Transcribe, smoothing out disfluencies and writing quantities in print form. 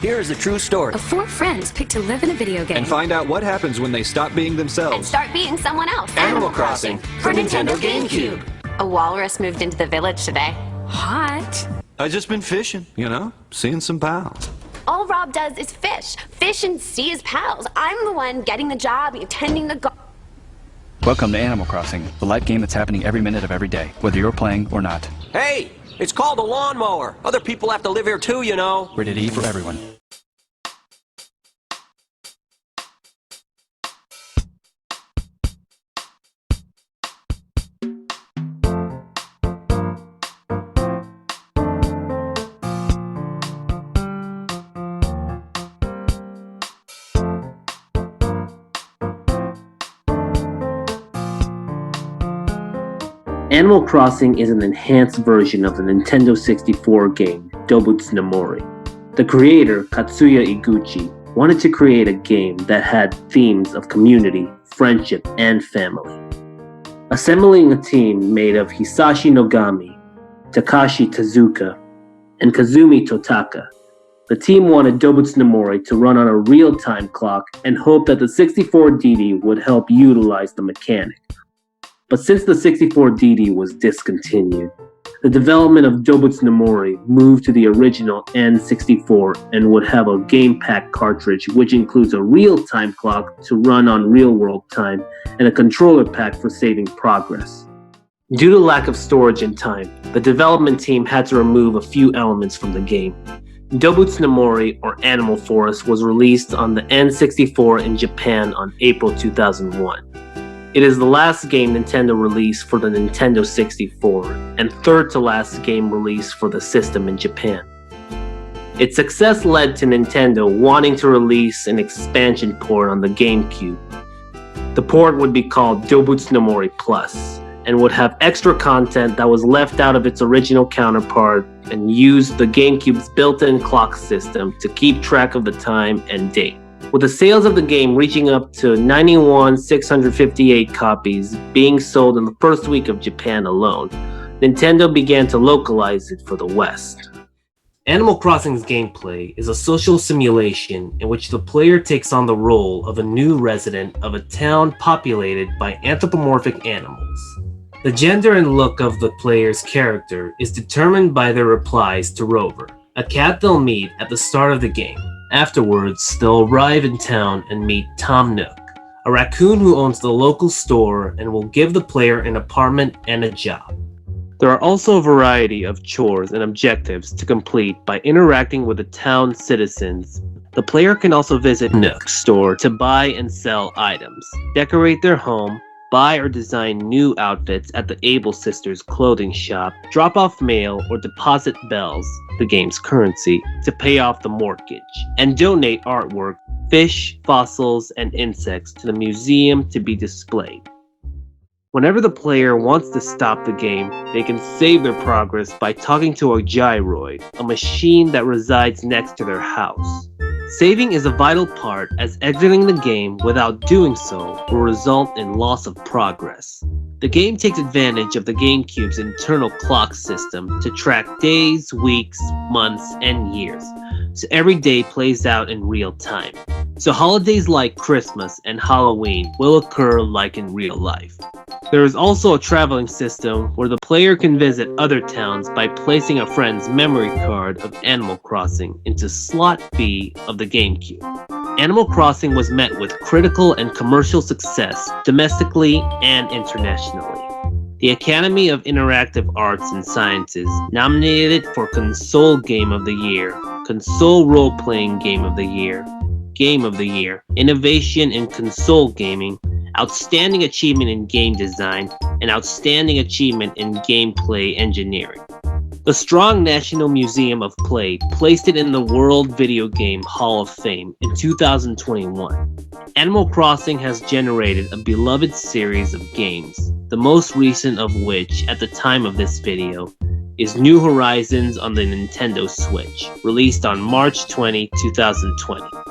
Here's a true story. Of 4 friends picked to live in a video game. And find out what happens when they stop being themselves. And start being someone else. Animal Crossing for Nintendo GameCube. A walrus moved into the village today. Hot. I just been fishing, you know, seeing some pals. All Rob does is fish. Fish and see his pals. I'm the one getting the job, attending the Welcome to Animal Crossing, the live game that's happening every minute of every day, whether you're playing or not. Hey, it's called a lawnmower. Other people have to live here too, you know. Rated E for everyone. Animal Crossing is an enhanced version of the Nintendo 64 game, Dobutsu no Mori. The creator, Katsuya Iguchi, wanted to create a game that had themes of community, friendship, and family. Assembling a team made of Hisashi Nogami, Takashi Tezuka, and Kazumi Totaka, the team wanted Dobutsu no Mori to run on a real-time clock and hoped that the 64DD would help utilize the mechanic. But since the 64DD was discontinued, the development of Dobutsu no Mori moved to the original N64 and would have a game pack cartridge which includes a real-time clock to run on real-world time and a controller pack for saving progress. Due to lack of storage and time, the development team had to remove a few elements from the game. Dobutsu no Mori, or Animal Forest, was released on the N64 in Japan on April 2001. It is the last game Nintendo released for the Nintendo 64, and third to last game released for the system in Japan. Its success led to Nintendo wanting to release an expansion port on the GameCube. The port would be called Dobutsu no Mori Plus, and would have extra content that was left out of its original counterpart and used the GameCube's built-in clock system to keep track of the time and date. With the sales of the game reaching up to 91,658 copies being sold in the first week of Japan alone, Nintendo began to localize it for the West. Animal Crossing's gameplay is a social simulation in which the player takes on the role of a new resident of a town populated by anthropomorphic animals. The gender and look of the player's character is determined by their replies to Rover, a cat they'll meet at the start of the game. Afterwards, they'll arrive in town and meet Tom Nook, a raccoon who owns the local store and will give the player an apartment and a job. There are also a variety of chores and objectives to complete by interacting with the town citizens. The player can also visit Nook's store to buy and sell items, decorate their home, buy or design new outfits at the Able Sisters clothing shop, drop off mail or deposit bells, the game's currency, to pay off the mortgage, and donate artwork, fish, fossils, and insects to the museum to be displayed. Whenever the player wants to stop the game, they can save their progress by talking to a gyroid, a machine that resides next to their house. Saving is a vital part, as exiting the game without doing so will result in loss of progress. The game takes advantage of the GameCube's internal clock system to track days, weeks, months, and years, so every day plays out in real time. So holidays like Christmas and Halloween will occur like in real life. There is also a traveling system where the player can visit other towns by placing a friend's memory card of Animal Crossing into slot B of the GameCube. Animal Crossing was met with critical and commercial success domestically and internationally. The Academy of Interactive Arts and Sciences nominated it for Console Game of the Year, Console Role-Playing Game of the Year, Innovation in Console Gaming, Outstanding Achievement in Game Design, and Outstanding Achievement in Gameplay Engineering. The Strong National Museum of Play placed it in the World Video Game Hall of Fame in 2021. Animal Crossing has generated a beloved series of games, the most recent of which, at the time of this video, is New Horizons on the Nintendo Switch, released on March 20, 2020.